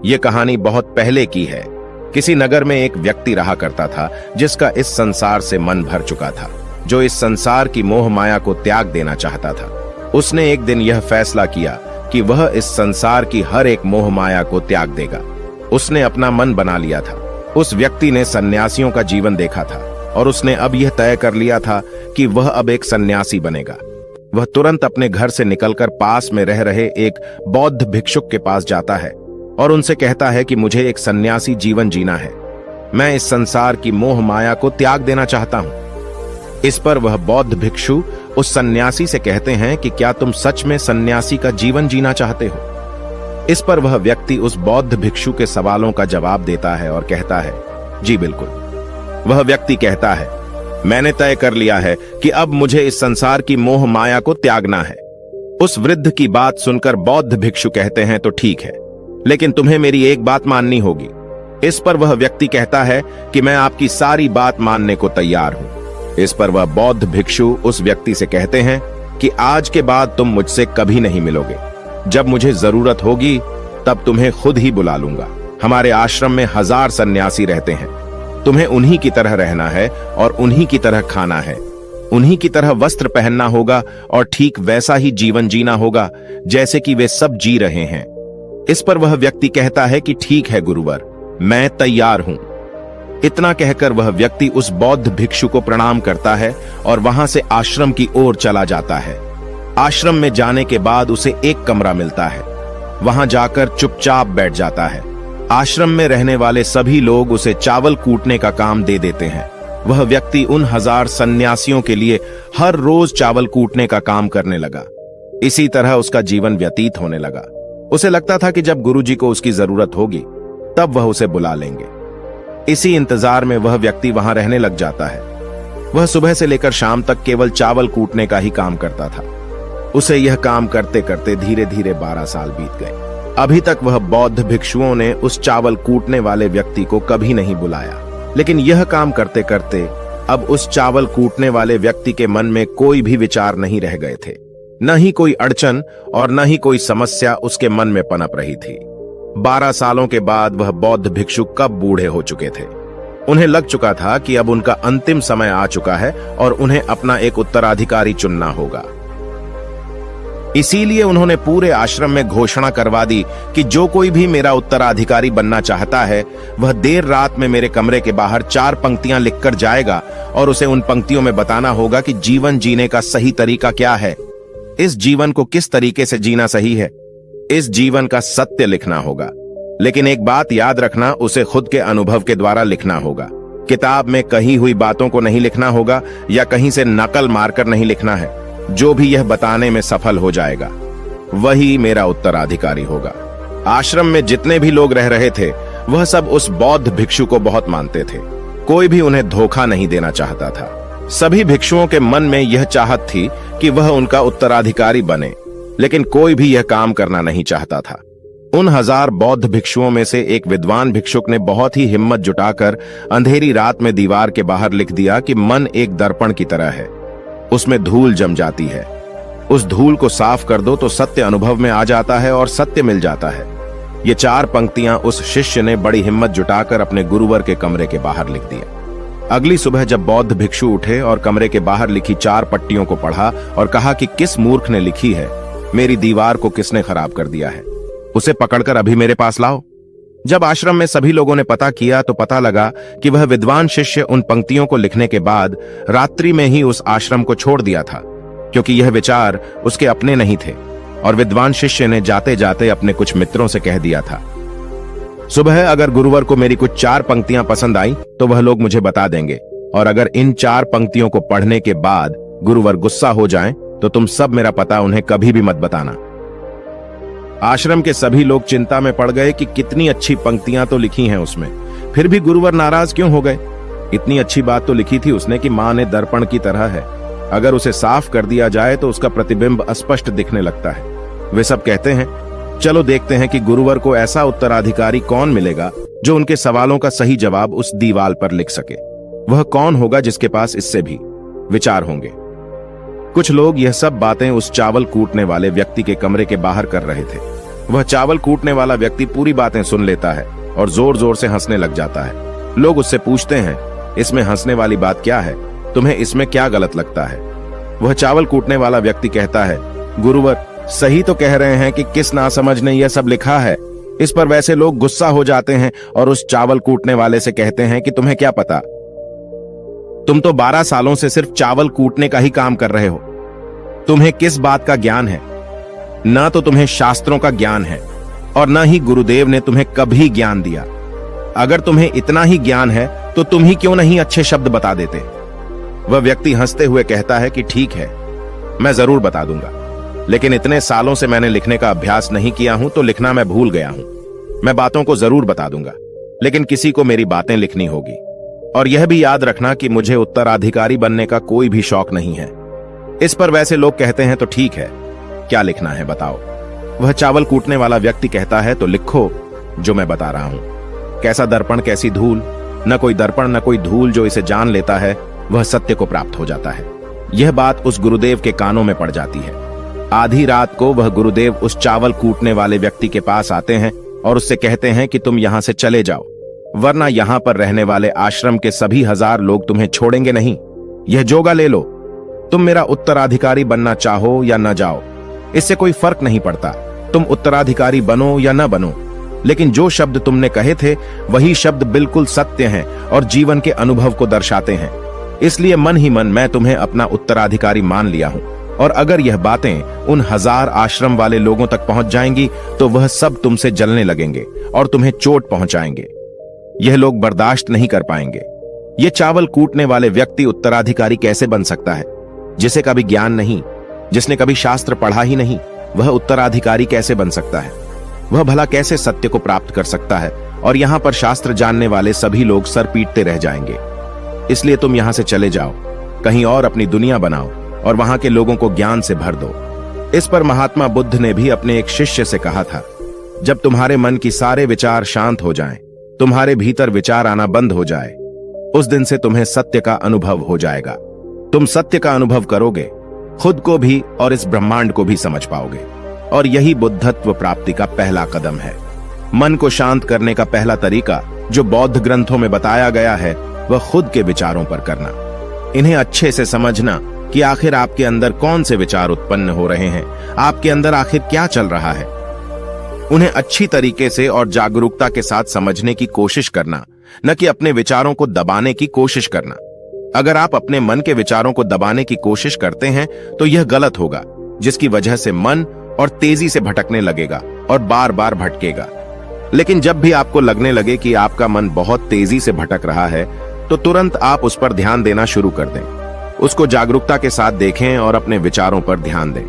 ये कहानी बहुत पहले की है। किसी नगर में एक व्यक्ति रहा करता था जिसका इस संसार से मन भर चुका था, जो इस संसार की मोह माया को त्याग देना चाहता था। उसने एक दिन यह फैसला किया कि वह इस संसार की हर एक मोह माया को त्याग देगा। उसने अपना मन बना लिया था। उस व्यक्ति ने सन्यासियों का जीवन देखा था और उसने अब यह तय कर लिया था कि वह अब एक सन्यासी बनेगा। वह तुरंत अपने घर से निकलकर पास में रह रहे एक बौद्ध भिक्षुक के पास जाता है और उनसे कहता है कि मुझे एक सन्यासी जीवन जीना है। मैं इस संसार की मोह माया को त्याग देना चाहता हूं। इस पर वह बौद्ध भिक्षु उस सन्यासी से कहते हैं कि क्या तुम सच में सन्यासी का जीवन जीना चाहते हो? इस पर वह व्यक्ति उस बौद्ध भिक्षु के सवालों का जवाब देता है और कहता है, जी बिल्कुल। वह व्यक्ति कहता है, मैंने तय कर लिया है कि अब मुझे इस संसार की मोह माया को त्यागना है। उस वृद्ध की बात सुनकर बौद्ध भिक्षु कहते हैं, तो ठीक है, लेकिन तुम्हें मेरी एक बात माननी होगी। इस पर वह व्यक्ति कहता है कि मैं आपकी सारी बात मानने को तैयार हूं। इस पर वह बौद्ध भिक्षु उस व्यक्ति से कहते हैं कि आज के बाद तुम मुझसे कभी नहीं मिलोगे। जब मुझे जरूरत होगी तब तुम्हें खुद ही बुला लूंगा। हमारे आश्रम में 1000 सन्यासी रहते हैं। तुम्हें उन्हीं की तरह रहना है और उन्हीं की तरह खाना है, उन्हीं की तरह वस्त्र पहनना होगा और ठीक वैसा ही जीवन जीना होगा जैसे कि वे सब जी रहे हैं। इस पर वह व्यक्ति कहता है कि ठीक है गुरुवर, मैं तैयार हूं। इतना कहकर वह व्यक्ति उस बौद्ध भिक्षु को प्रणाम करता है और वहां से आश्रम की ओर चला जाता है। आश्रम में जाने के बाद उसे एक कमरा मिलता है। वहां जाकर चुपचाप बैठ जाता है। आश्रम में रहने वाले सभी लोग उसे चावल कूटने का काम दे देते हैं। वह व्यक्ति उन 1000 सन्यासियों के लिए हर रोज चावल कूटने का काम करने लगा। इसी तरह उसका जीवन व्यतीत होने लगा। उसे लगता था कि जब गुरुजी को उसकी जरूरत होगी तब वह उसे बुला लेंगे। इसी इंतजार में वह व्यक्ति वहां रहने लग जाता है। वह सुबह से लेकर शाम तक केवल चावल कूटने का ही काम करता था। उसे यह काम करते करते धीरे धीरे 12 साल बीत गए। अभी तक वह बौद्ध भिक्षुओं ने उस चावल कूटने वाले व्यक्ति को कभी नहीं बुलाया, लेकिन यह काम करते करते अब उस चावल कूटने वाले व्यक्ति के मन में कोई भी विचार नहीं रह गए थे। न ही कोई अड़चन और न ही कोई समस्या उसके मन में पनप रही थी। 12 सालों के बाद वह बौद्ध भिक्षु कब बूढ़े हो चुके थे। उन्हें लग चुका था कि अब उनका अंतिम समय आ चुका है और उन्हें अपना एक उत्तराधिकारी चुनना होगा। इसीलिए उन्होंने पूरे आश्रम में घोषणा करवा दी कि जो कोई भी मेरा उत्तराधिकारी बनना चाहता है वह देर रात में मेरे कमरे के बाहर 4 पंक्तियां लिखकर जाएगा और उसे उन पंक्तियों में बताना होगा कि जीवन जीने का सही तरीका क्या है, इस जीवन को किस तरीके से जीना सही है। इस जीवन का सत्य लिखना होगा, लेकिन एक बात याद रखना, उसे खुद के अनुभव के द्वारा लिखना होगा। किताब में कही हुई बातों को नहीं लिखना होगा या कहीं से नकल मारकर नहीं लिखना है। जो भी यह बताने में सफल हो जाएगा वही मेरा उत्तराधिकारी होगा। आश्रम में जितने भी लोग रह रहे थे वह सब उस बौद्ध भिक्षु को बहुत मानते थे। कोई भी उन्हें धोखा नहीं देना चाहता था। सभी भिक्षुओं के मन में यह चाहत थी कि वह उनका उत्तराधिकारी बने, लेकिन कोई भी यह काम करना नहीं चाहता था। उन 1000 बौद्ध भिक्षुओं में से एक विद्वान भिक्षुक ने बहुत ही हिम्मत जुटाकर अंधेरी रात में दीवार के बाहर लिख दिया कि मन एक दर्पण की तरह है, उसमें धूल जम जाती है। उस धूल को साफ कर दो तो सत्य अनुभव में आ जाता है और सत्य मिल जाता है। ये 4 पंक्तियां उस शिष्य ने बड़ी हिम्मत जुटाकर अपने गुरुवर के कमरे के बाहर लिख दिया। अगली सुबह जब बौद्ध भिक्षु उठे और कमरे के बाहर लिखी 4 पट्टियों को पढ़ा और कहा कि किस मूर्ख ने लिखी है, मेरी दीवार को किसने खराब कर दिया है, उसे पकड़कर अभी मेरे पास लाओ। जब आश्रम में सभी लोगों ने पता किया तो पता लगा कि वह विद्वान शिष्य उन पंक्तियों को लिखने के बाद रात्रि में ही उस आश्रम को छोड़ दिया था, क्योंकि यह विचार उसके अपने नहीं थे और विद्वान शिष्य ने जाते जाते अपने कुछ मित्रों से कह दिया था, सुबह अगर गुरुवर को मेरी कुछ 4 पंक्तियां पसंद आई तो वह लोग मुझे बता देंगे, और अगर इन 4 पंक्तियों को पढ़ने के बाद गुरुवर गुस्सा हो जाएं तो तुम सब मेरा पता उन्हें कभी भी मत बताना। आश्रम के सभी लोग चिंता में पड़ गए कि कितनी अच्छी पंक्तियां तो लिखी हैं उसमें, फिर भी गुरुवर नाराज क्यों हो गए। इतनी अच्छी बात तो लिखी थी उसने कि मां ने दर्पण की तरह है, अगर उसे साफ कर दिया जाए तो उसका प्रतिबिंब अस्पष्ट दिखने लगता है। वे सब कहते हैं, चलो देखते हैं कि गुरुवर को ऐसा उत्तराधिकारी कौन मिलेगा जो उनके सवालों का सही जवाब उस दीवार पर लिख सके। वह कौन होगा जिसके पास इससे भी विचार होंगे। कुछ लोग यह सब बातें उस चावल कूटने वाले व्यक्ति के कमरे के बाहर कर रहे थे। वह चावल कूटने वाला व्यक्ति पूरी बातें सुन लेता है और जोर जोर से हंसने लग जाता है। लोग उससे पूछते हैं, इसमें हंसने वाली बात क्या है? तुम्हें इसमें क्या गलत लगता है? वह चावल कूटने वाला व्यक्ति कहता है, गुरुवर सही तो कह रहे हैं कि किस नासमझ ने यह सब लिखा है। इस पर वैसे लोग गुस्सा हो जाते हैं और उस चावल कूटने वाले से कहते हैं कि तुम्हें क्या पता, तुम तो 12 सालों से सिर्फ चावल कूटने का ही काम कर रहे हो। तुम्हें किस बात का ज्ञान है? ना तो तुम्हें शास्त्रों का ज्ञान है और न ही गुरुदेव ने तुम्हें कभी ज्ञान दिया। अगर तुम्हें इतना ही ज्ञान है तो तुम ही क्यों नहीं अच्छे शब्द बता देते? वह व्यक्ति हंसते हुए कहता है कि ठीक है, मैं जरूर बता दूंगा, लेकिन इतने सालों से मैंने लिखने का अभ्यास नहीं किया हूं तो लिखना मैं भूल गया हूं। मैं बातों को जरूर बता दूंगा, लेकिन किसी को मेरी बातें लिखनी होगी। और यह भी याद रखना कि मुझे उत्तराधिकारी बनने का कोई भी शौक नहीं है। इस पर वैसे लोग कहते हैं, तो ठीक है, क्या लिखना है बताओ। वह चावल कूटने वाला व्यक्ति कहता है, तो लिखो जो मैं बता रहा हूं। कैसा दर्पण कैसी धूल, न कोई दर्पण न कोई धूल, जो इसे जान लेता है वह सत्य को प्राप्त हो जाता है। यह बात उस गुरुदेव के कानों में पड़ जाती है। आधी रात को वह गुरुदेव उस चावल कूटने वाले व्यक्ति के पास आते हैं और उससे कहते हैं कि तुम यहां से चले जाओ, वरना यहां पर रहने वाले आश्रम के सभी 1000 लोग तुम्हें छोड़ेंगे नहीं। यह जोगा ले लो, तुम मेरा उत्तराधिकारी बनना चाहो या न जाओ, इससे कोई फर्क नहीं पड़ता। तुम उत्तराधिकारी बनो या न बनो, लेकिन जो शब्द तुमने कहे थे वही शब्द बिल्कुल सत्य हैं और जीवन के अनुभव को दर्शाते हैं। इसलिए मन ही मन मैं तुम्हें अपना उत्तराधिकारी मान लिया हूं। और अगर यह बातें उन 1000 आश्रम वाले लोगों तक पहुंच जाएंगी तो वह सब तुमसे जलने लगेंगे और तुम्हें चोट पहुंचाएंगे। यह लोग बर्दाश्त नहीं कर पाएंगे। यह चावल कूटने वाले व्यक्ति उत्तराधिकारी कैसे बन सकता है? जिसे कभी ज्ञान नहीं, जिसने कभी शास्त्र पढ़ा ही नहीं, वह उत्तराधिकारी कैसे बन सकता है? वह भला कैसे सत्य को प्राप्त कर सकता है? और यहां पर शास्त्र जानने वाले सभी लोग सर पीटते रह जाएंगे। इसलिए तुम यहां से चले जाओ, कहीं और अपनी दुनिया बनाओ और वहां के लोगों को ज्ञान से भर दो। इस पर महात्मा बुद्ध ने भी अपने एक शिष्य से कहा था, जब तुम्हारे मन की सारे विचार शांत हो जाएं, तुम्हारे भीतर विचार आना बंद हो जाए, उस दिन से तुम्हें सत्य का अनुभव हो जाएगा। तुम सत्य का अनुभव करोगे, खुद को भी और इस ब्रह्मांड को भी समझ पाओगे। और यही बुद्धत्व प्राप्ति का पहला कदम है। मन को शांत करने का पहला तरीका जो बौद्ध ग्रंथों में बताया गया है वह खुद के विचारों पर करना। इन्हें अच्छे से समझना कि आखिर आपके अंदर कौन से विचार उत्पन्न हो रहे हैं, आपके अंदर आखिर क्या चल रहा है। उन्हें अच्छी तरीके से और जागरूकता के साथ समझने की कोशिश करना, न कि अपने विचारों को दबाने की कोशिश करना। अगर आप अपने मन के विचारों को दबाने की कोशिश करते हैं तो यह गलत होगा, जिसकी वजह से मन और तेजी से भटकने लगेगा और बार बार भटकेगा। लेकिन जब भी आपको लगने लगे कि आपका मन बहुत तेजी से भटक रहा है तो तुरंत आप उस पर ध्यान देना शुरू कर दें। उसको जागरूकता के साथ देखें और अपने विचारों पर ध्यान दें।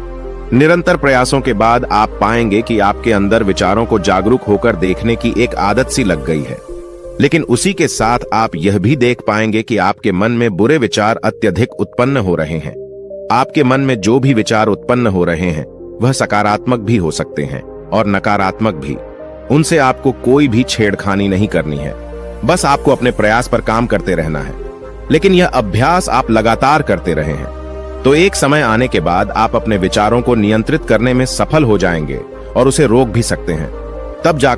निरंतर प्रयासों के बाद आप पाएंगे कि आपके अंदर विचारों को जागरूक होकर देखने की एक आदत सी लग गई है। लेकिन उसी के साथ आप यह भी देख पाएंगे कि आपके मन में बुरे विचार अत्यधिक उत्पन्न हो रहे हैं। आपके मन में जो भी विचार उत्पन्न हो रहे हैं वह सकारात्मक भी हो सकते हैं और नकारात्मक भी। उनसे आपको कोई भी छेड़खानी नहीं करनी है, बस आपको अपने प्रयास पर काम करते रहना है। लेकिन यह अभ्यास आप लगातार करते रहे हैं तो एक समय आने के बाद आप अपने विचारों को नियंत्रित करने में सफल हो जाएंगे और उसे रोक भी सकते हैं। तब जाकर